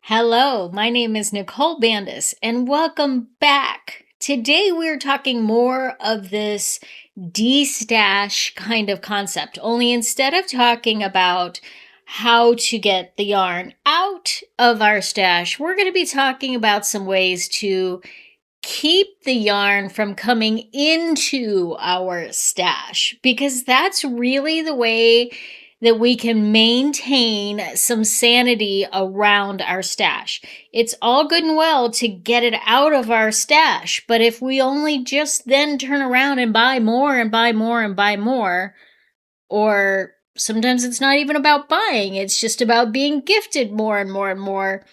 Hello, my name is Nicole Bandis, and welcome back. Today we're talking more of this de-stash kind of concept, only instead of talking about how to get the yarn out of our stash, we're going to be talking about some ways to keep the yarn from coming into our stash, because that's really the way that we can maintain some sanity around our stash. It's all good and well to get it out of our stash, but if we only just then turn around and buy more and buy more and buy more, or sometimes it's not even about buying, it's just about being gifted more and more and more.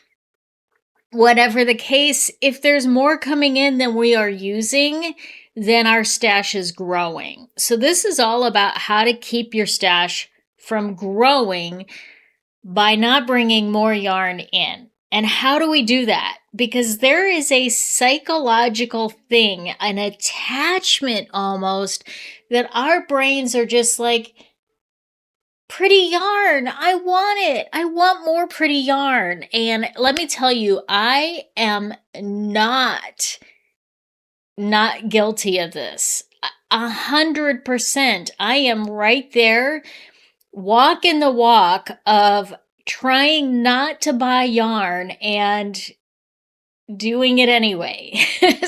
Whatever the case, if there's more coming in than we are using, then our stash is growing. So this is all about how to keep your stash from growing by not bringing more yarn in. And how do we do that? Because there is a psychological thing, an attachment almost, that our brains are just like, pretty yarn. I want it. I want more pretty yarn. And let me tell you, I am not guilty of this. 100%. I am right there, walking the walk of trying not to buy yarn and doing it anyway.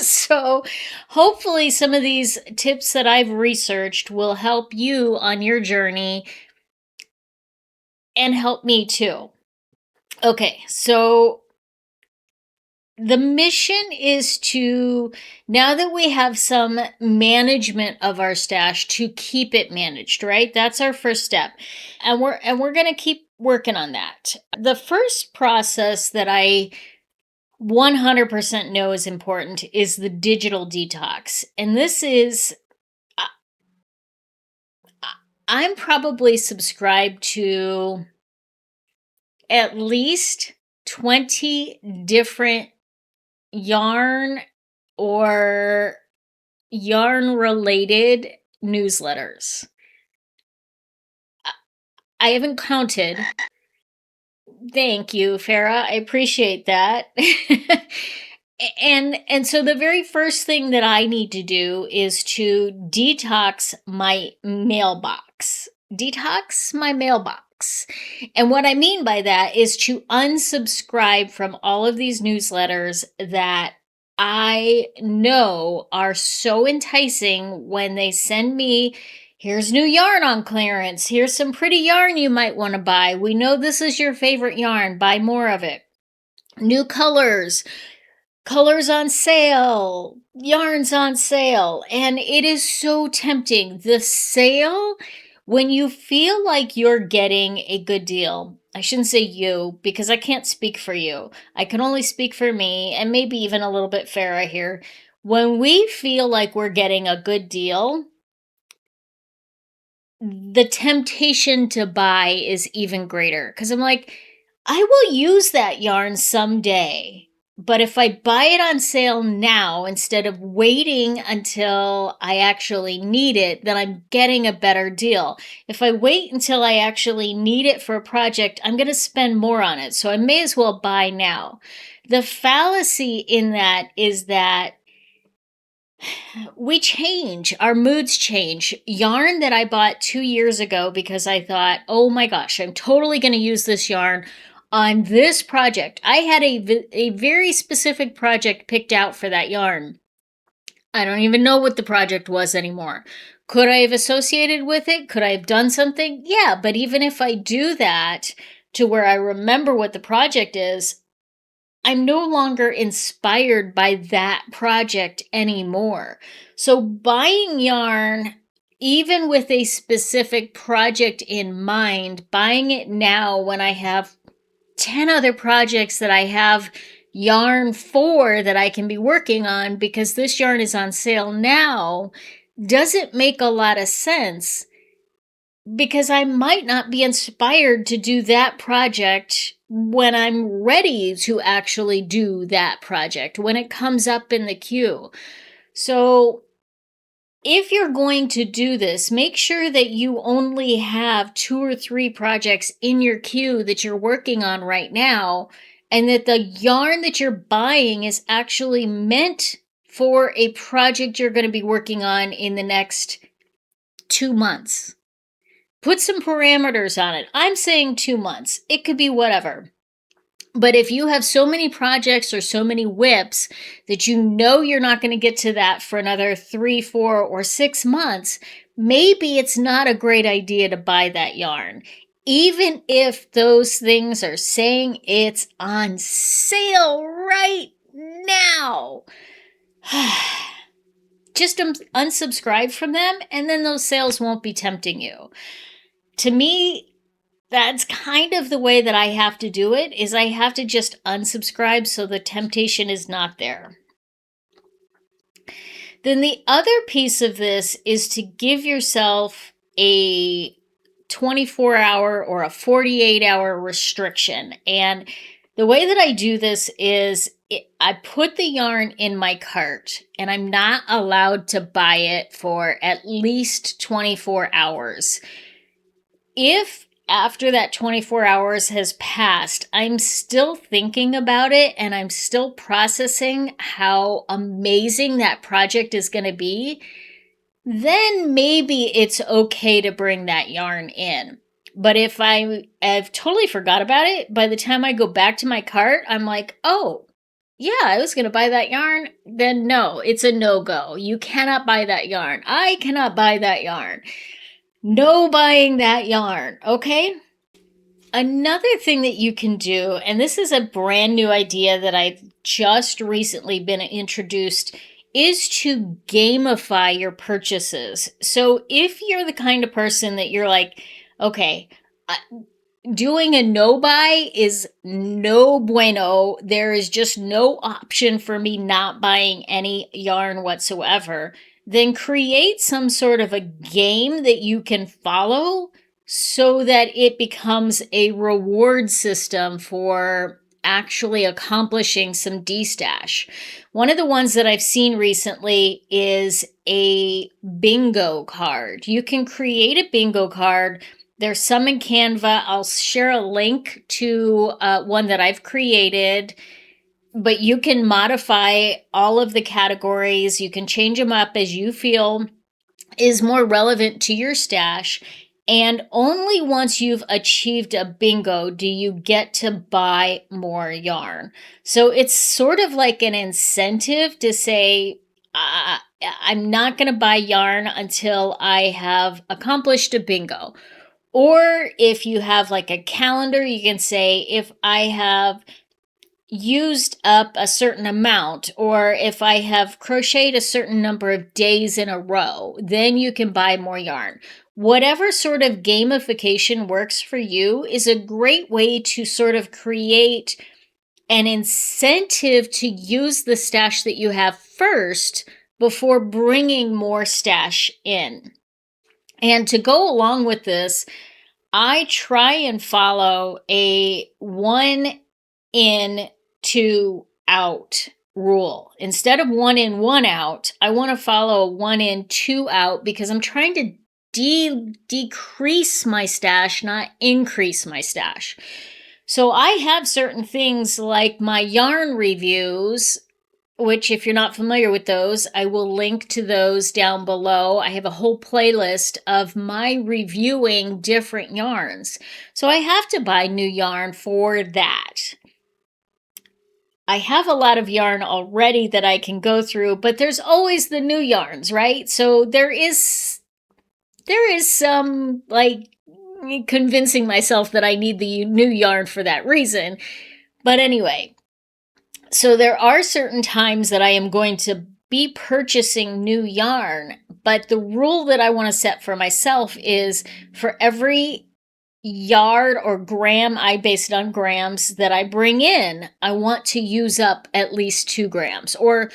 So hopefully some of these tips that I've researched will help you on your journey and help me too. Okay, so the mission is to, now that we have some management of our stash, to keep it managed, right? That's our first step. And we're going to keep working on that. The first process that I 100% know is important is the digital detox. And this is, I'm probably subscribed to at least 20 different yarn or yarn related newsletters. I haven't counted. Thank you, Farah. I appreciate that. And so the very first thing that I need to do is to detox my mailbox. Detox my mailbox. And what I mean by that is to unsubscribe from all of these newsletters that I know are so enticing when they send me, here's new yarn on clearance, here's some pretty yarn you might want to buy. We know this is your favorite yarn, buy more of it. New colors on sale, yarns on sale, and it is so tempting. The sale, when you feel like you're getting a good deal, I shouldn't say you, because I can't speak for you. I can only speak for me, and maybe even a little bit Farah here. When we feel like we're getting a good deal, the temptation to buy is even greater, because I'm like, I will use that yarn someday. But if I buy it on sale now instead of waiting until I actually need it, then I'm getting a better deal. If I wait until I actually need it for a project, I'm going to spend more on it. So I may as well buy now. The fallacy in that is that we change, our moods change. Yarn that I bought 2 years ago because I thought, oh my gosh, I'm totally going to use this yarn on this project. I had a very specific project picked out for that yarn. I don't even know what the project was anymore. Could I have associated with it? Could I have done something? Yeah, but even if I do that to where I remember what the project is, I'm no longer inspired by that project anymore. So buying yarn, even with a specific project in mind, buying it now when I have 10 other projects that I have yarn for that I can be working on because this yarn is on sale now, doesn't make a lot of sense, because I might not be inspired to do that project when I'm ready to actually do that project, when it comes up in the queue. So if you're going to do this, make sure that you only have 2 or 3 projects in your queue that you're working on right now, and that the yarn that you're buying is actually meant for a project you're going to be working on in the next 2 months. Put some parameters on it. I'm saying 2 months. It could be whatever. But if you have so many projects or so many whips that you know you're not going to get to that for another 3, 4, or 6 months, maybe it's not a great idea to buy that yarn. Even if those things are saying it's on sale right now. Just unsubscribe from them, and then those sales won't be tempting you. To me, that's kind of the way that I have to do it, is I have to just unsubscribe so the temptation is not there. Then the other piece of this is to give yourself a 24-hour or a 48-hour restriction. And the way that I do this is I put the yarn in my cart, and I'm not allowed to buy it for at least 24 hours. If after that 24 hours has passed, I'm still thinking about it and I'm still processing how amazing that project is going to be, then maybe it's okay to bring that yarn in. But if I've totally forgot about it, by the time I go back to my cart, I'm like, oh, yeah, I was going to buy that yarn. Then no, it's a no-go. You cannot buy that yarn. I cannot buy that yarn. No buying that yarn, okay? Another thing that you can do, and this is a brand new idea that I've just recently been introduced, is to gamify your purchases. So if you're the kind of person that you're like, okay, doing a no buy is no bueno, there is just no option for me not buying any yarn whatsoever, then create some sort of a game that you can follow so that it becomes a reward system for actually accomplishing some destash. One of the ones that I've seen recently is a bingo card. You can create a bingo card. There's some in Canva. I'll share a link to one that I've created, but you can modify all of the categories. You can change them up as you feel is more relevant to your stash. And only once you've achieved a bingo do you get to buy more yarn. So it's sort of like an incentive to say, I'm not going to buy yarn until I have accomplished a bingo. Or if you have like a calendar, you can say, if I have used up a certain amount, or if I have crocheted a certain number of days in a row, then you can buy more yarn. Whatever sort of gamification works for you is a great way to sort of create an incentive to use the stash that you have first before bringing more stash in. And to go along with this, I try and follow a 1 in, 2 out rule. Instead of 1 in, 1 out, I want to follow a 1 in, 2 out because I'm trying to decrease my stash, not increase my stash. So I have certain things like my yarn reviews, which if you're not familiar with those, I will link to those down below. I have a whole playlist of my reviewing different yarns. So I have to buy new yarn for that. I have a lot of yarn already that I can go through, but there's always the new yarns, right? So there is some like convincing myself that I need the new yarn for that reason. But anyway, so there are certain times that I am going to be purchasing new yarn, but the rule that I want to set for myself is for every yard or gram, I base it on grams, that I bring in, I want to use up at least 2 grams or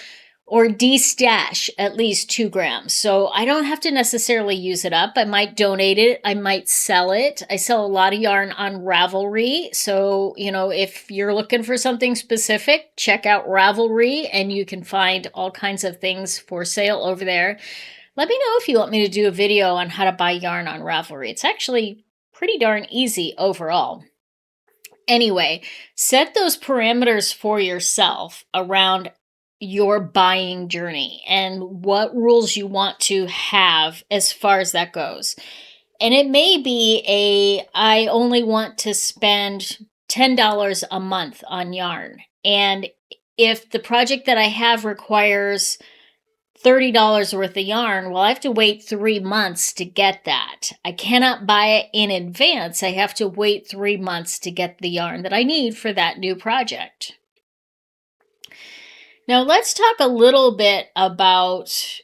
de-stash at least 2 grams. So I don't have to necessarily use it up. I might donate it. I might sell it. I sell a lot of yarn on Ravelry. So, if you're looking for something specific, check out Ravelry and you can find all kinds of things for sale over there. Let me know if you want me to do a video on how to buy yarn on Ravelry. It's actually pretty darn easy overall. Anyway, set those parameters for yourself around your buying journey and what rules you want to have as far as that goes. And it may be I only want to spend $10 a month on yarn. And if the project that I have requires $30 worth of yarn, well, I have to wait 3 months to get that. I cannot buy it in advance. I have to wait 3 months to get the yarn that I need for that new project. Now, let's talk a little bit about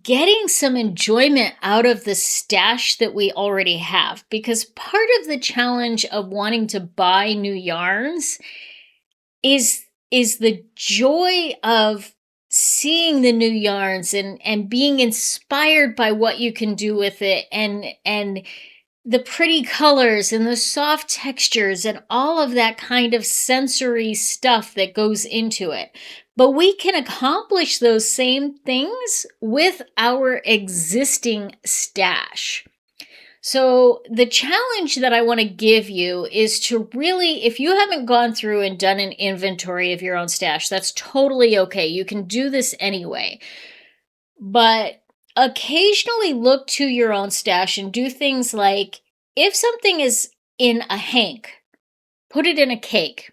getting some enjoyment out of the stash that we already have, because part of the challenge of wanting to buy new yarns is the joy of seeing the new yarns and being inspired by what you can do with it, and the pretty colors and the soft textures and all of that kind of sensory stuff that goes into it. But we can accomplish those same things with our existing stash. So the challenge that I want to give you is to really, if you haven't gone through and done an inventory of your own stash, that's totally okay. You can do this anyway. But occasionally look to your own stash and do things like, if something is in a hank, put it in a cake.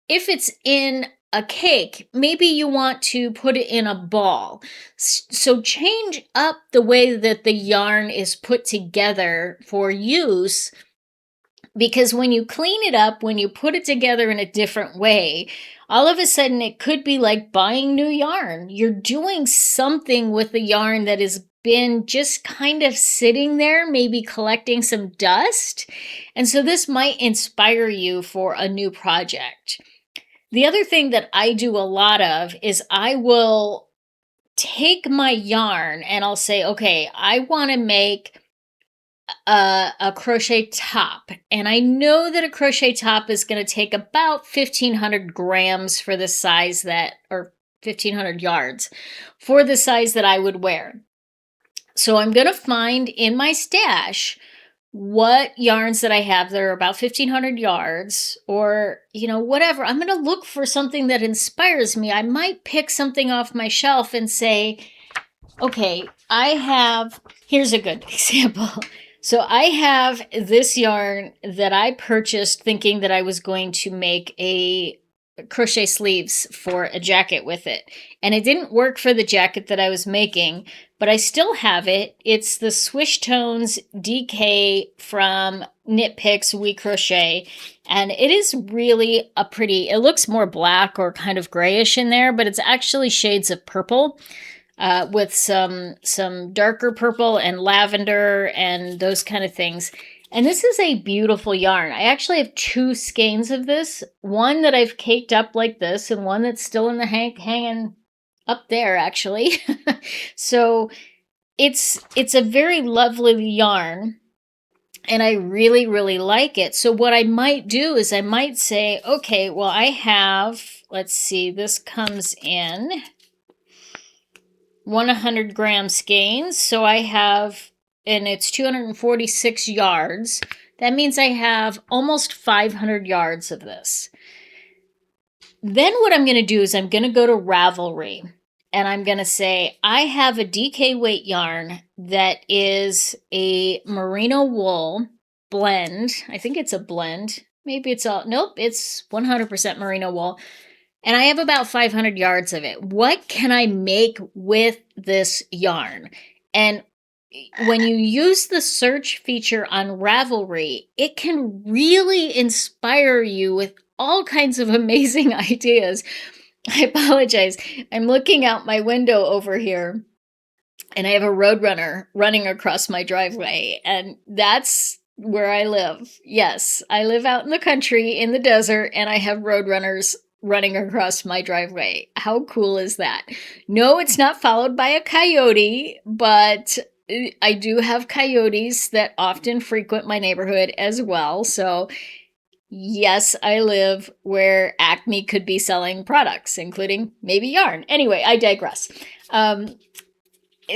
If it's in a cake, maybe you want to put it in a ball. So change up the way that the yarn is put together for use, because when you clean it up, when you put it together in a different way, all of a sudden it could be like buying new yarn. You're doing something with the yarn that has been just kind of sitting there, maybe collecting some dust. And so this might inspire you for a new project. The other thing that I do a lot of is I will take my yarn and I'll say, okay, I want to make a crochet top. And I know that a crochet top is going to take about 1,500 grams for the size that, or 1,500 yards for the size that I would wear. So I'm going to find in my stash what yarns that I have that are about 1,500 yards, or, whatever. I'm going to look for something that inspires me. I might pick something off my shelf and say, okay, here's a good example. So I have this yarn that I purchased thinking that I was going to make a crochet sleeves for a jacket with it. And it didn't work for the jacket that I was making, but I still have it. It's the Swish Tones DK from Knit Picks We Crochet. And it is really it looks more black or kind of grayish in there, but it's actually shades of purple. With some darker purple and lavender and those kind of things. And this is a beautiful yarn. I actually have 2 skeins of this. One that I've caked up like this, and one that's still in the hank hanging up there, actually. So it's a very lovely yarn, and I really, really like it. So what I might do is I might say, okay, well, I have, let's see, this comes in 100 gram skeins. So I have, and it's 246 yards. That means I have almost 500 yards of this. Then what I'm going to do is I'm going to go to Ravelry, and I'm going to say, I have a DK weight yarn that is a merino wool blend. I think it's a blend. Maybe it's nope, it's 100% merino wool. And I have about 500 yards of it. What can I make with this yarn? And when you use the search feature on Ravelry, it can really inspire you with all kinds of amazing ideas. I apologize. I'm looking out my window over here, and I have a roadrunner running across my driveway, and that's where I live. Yes, I live out in the country in the desert, and I have roadrunners running across my driveway. How cool is that? No, it's not followed by a coyote, but I do have coyotes that often frequent my neighborhood as well. So yes, I live where Acme could be selling products, including maybe yarn. Anyway, I digress.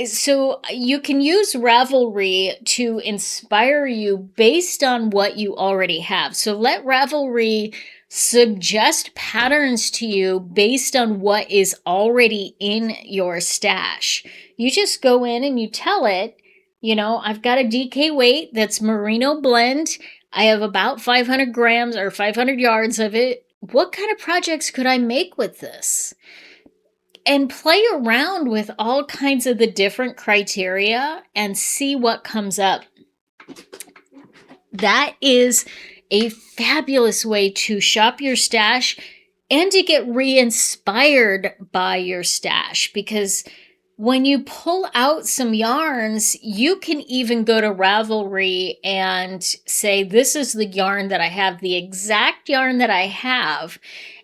So you can use Ravelry to inspire you based on what you already have. So let Ravelry suggest patterns to you based on what is already in your stash. You just go in and you tell it, I've got a DK weight that's merino blend. I have about 500 grams or 500 yards of it. What kind of projects could I make with this? And play around with all kinds of the different criteria and see what comes up. That is a fabulous way to shop your stash and to get re-inspired by your stash, because when you pull out some yarns, you can even go to Ravelry and say, this is the yarn that I have, the exact yarn that I have.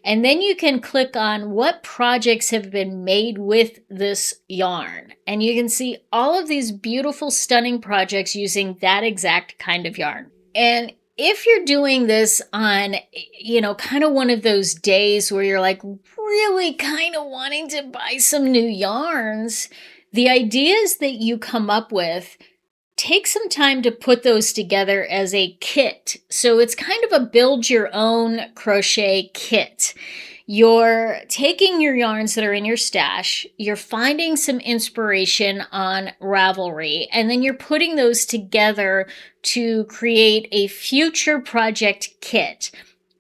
And then you can click on what projects have been made with this yarn. And you can see all of these beautiful, stunning projects using that exact kind of yarn. And if you're doing this on, kind of one of those days where you're like really kind of wanting to buy some new yarns, the ideas that you come up with, take some time to put those together as a kit. So it's kind of a build your own crochet kit. You're taking your yarns that are in your stash, you're finding some inspiration on Ravelry, and then you're putting those together to create a future project kit.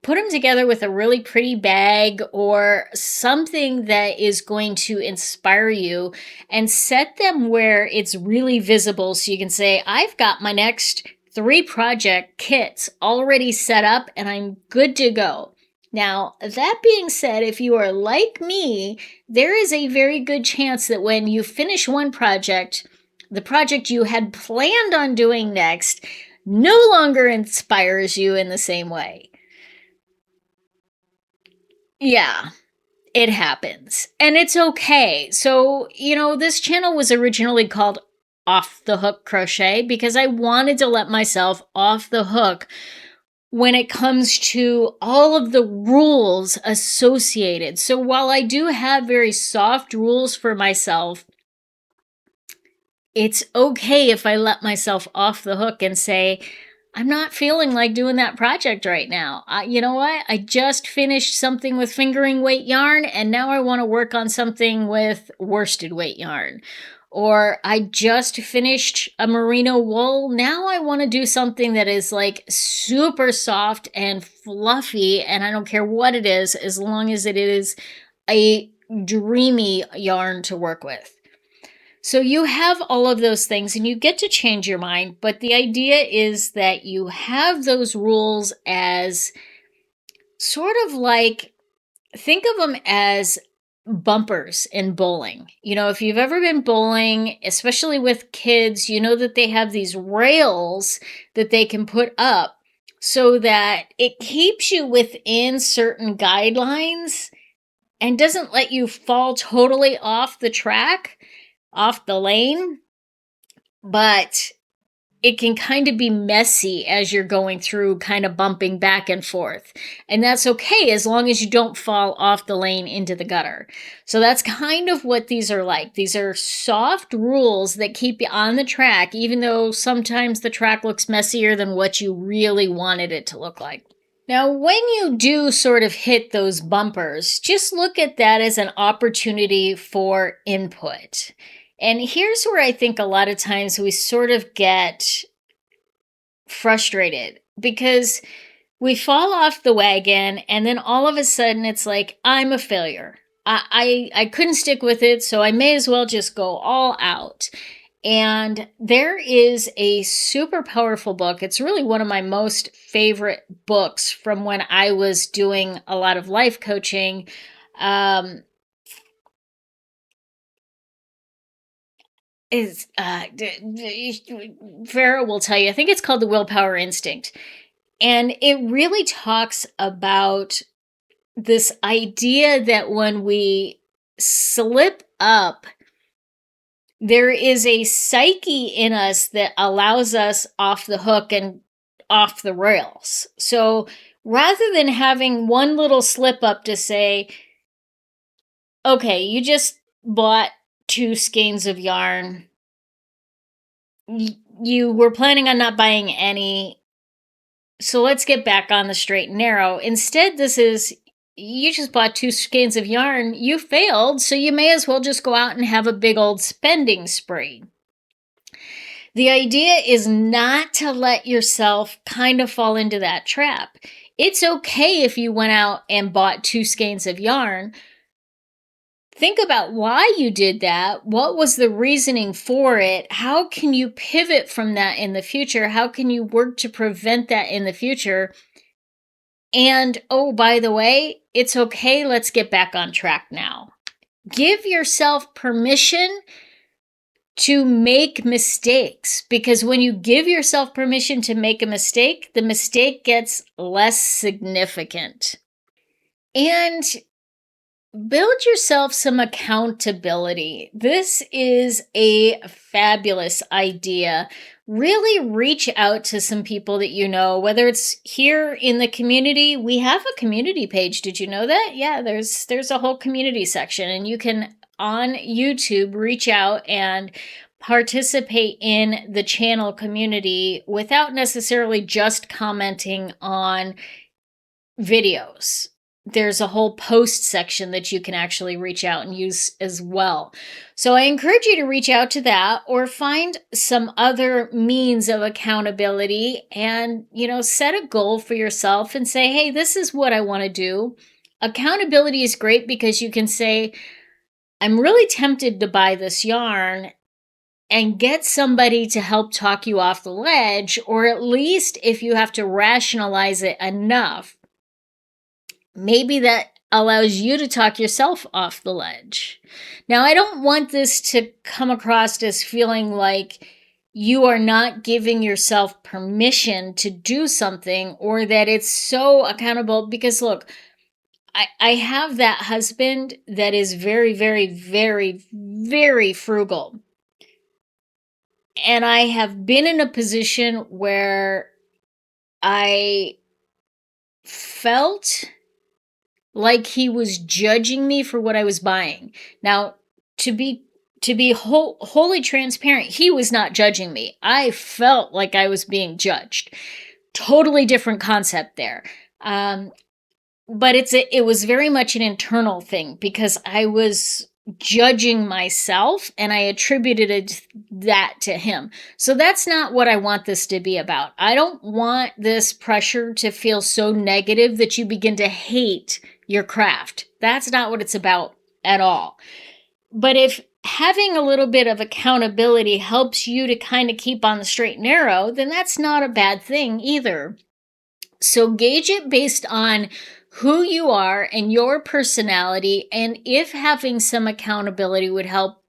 Put them together with a really pretty bag or something that is going to inspire you, and set them where it's really visible so you can say, I've got my next 3 project kits already set up and I'm good to go. Now, that being said, if you are like me, there is a very good chance that when you finish one project, the project you had planned on doing next no longer inspires you in the same way. Yeah, it happens. And it's okay. So, this channel was originally called Off the Hook Crochet because I wanted to let myself off the hook when it comes to all of the rules associated. So while I do have very soft rules for myself, it's okay if I let myself off the hook and say, I'm not feeling like doing that project right now. You know what? I just finished something with fingering weight yarn, and now I want to work on something with worsted weight yarn. Or I just finished a merino wool. Now I want to do something that is like super soft and fluffy, and I don't care what it is, as long as it is a dreamy yarn to work with. So you have all of those things and you get to change your mind, but the idea is that you have those rules as sort of like, think of them as bumpers in bowling. If you've ever been bowling, especially with kids, you know that they have these rails that they can put up so that it keeps you within certain guidelines and doesn't let you fall totally off the track, off the lane, but it can kind of be messy as you're going through, kind of bumping back and forth. And that's okay as long as you don't fall off the lane into the gutter. So that's kind of what these are like. These are soft rules that keep you on the track, even though sometimes the track looks messier than what you really wanted it to look like. Now, when you do sort of hit those bumpers, just look at that as an opportunity for input. And here's where I think a lot of times we sort of get frustrated because we fall off the wagon and then all of a sudden it's like, I'm a failure. I couldn't stick with it, so I may as well just go all out. And there is a super powerful book. It's really one of my most favorite books from when I was doing a lot of life coaching. Farah will tell you, I think it's called The Willpower Instinct. And it really talks about this idea that when we slip up, there is a psyche in us that allows us off the hook and off the rails. So rather than having one little slip up to say, okay, you just bought 2 skeins of yarn. You were planning on not buying any. So let's get back on the straight and narrow. Instead, this is you just bought 2 skeins of yarn. You failed, so you may as well just go out and have a big old spending spree. The idea is not to let yourself kind of fall into that trap. It's okay if you went out and bought 2 skeins of yarn. Think about why you did that. What was the reasoning for it? How can you pivot from that in the future? How can you work to prevent that in the future? And, oh, by the way, it's okay. Let's get back on track now. Give yourself permission to make mistakes, because when you give yourself permission to make a mistake, the mistake gets less significant. And build yourself some accountability. This is a fabulous idea. Really reach out to some people that you know, whether it's here in the community. We have a community page. Did you know that? Yeah, there's a whole community section, and you can on YouTube reach out and participate in the channel community without necessarily just commenting on videos. There's a whole post section that you can actually reach out and use as well. So I encourage you to reach out to that, or find some other means of accountability and, set a goal for yourself and say, hey, this is what I want to do. Accountability is great because you can say, I'm really tempted to buy this yarn, and get somebody to help talk you off the ledge, or at least if you have to rationalize it enough, maybe that allows you to talk yourself off the ledge. Now, I don't want this to come across as feeling like you are not giving yourself permission to do something, or that it's so accountable, because look, I have that husband that is very, very, very, very frugal. And I have been in a position where I felt like he was judging me for what I was buying. Now, to be wholly transparent, he was not judging me. I felt like I was being judged. Totally different concept there. But it was very much an internal thing, because I was judging myself and I attributed that to him. So that's not what I want this to be about. I don't want this pressure to feel so negative that you begin to hate your craft. That's not what it's about at all. But if having a little bit of accountability helps you to kind of keep on the straight and narrow, then that's not a bad thing either. So gauge it based on who you are and your personality, and if having some accountability would help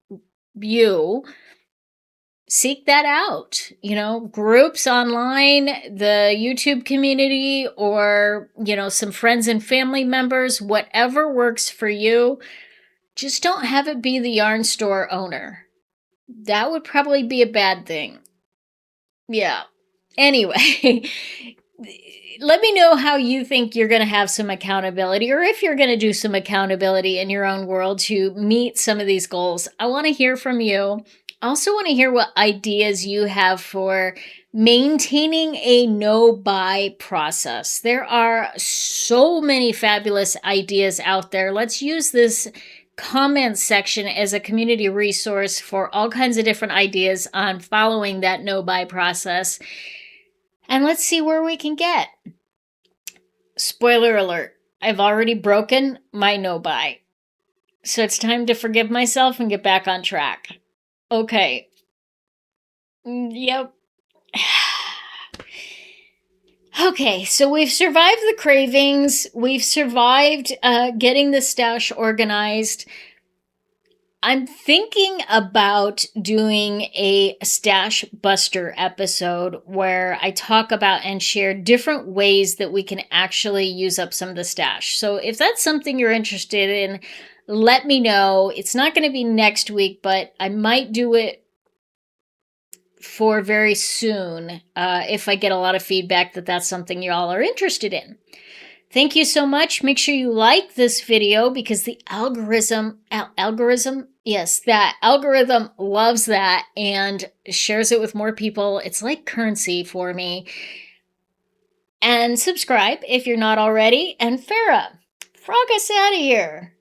you, seek that out. Groups online, the YouTube community, or, some friends and family members, whatever works for you. Just don't have it be the yarn store owner. That would probably be a bad thing. Yeah. Anyway, let me know how you think you're going to have some accountability, or if you're going to do some accountability in your own world to meet some of these goals. I want to hear from you. I also want to hear what ideas you have for maintaining a no-buy process. There are so many fabulous ideas out there. Let's use this comment section as a community resource for all kinds of different ideas on following that no-buy process. And let's see where we can get. Spoiler alert, I've already broken my no-buy. So it's time to forgive myself and get back on track. Okay. Yep. Okay, so we've survived the cravings. We've survived getting the stash organized. I'm thinking about doing a stash buster episode where I talk about and share different ways that we can actually use up some of the stash. So if that's something you're interested in, let me know. It's not going to be next week, but I might do it for very soon if I get a lot of feedback that that's something y'all are interested in. Thank you so much. Make sure you like this video because the algorithm, yes, that algorithm loves that and shares it with more people. It's like currency for me. And subscribe if you're not already. And Farah, frog us out of here.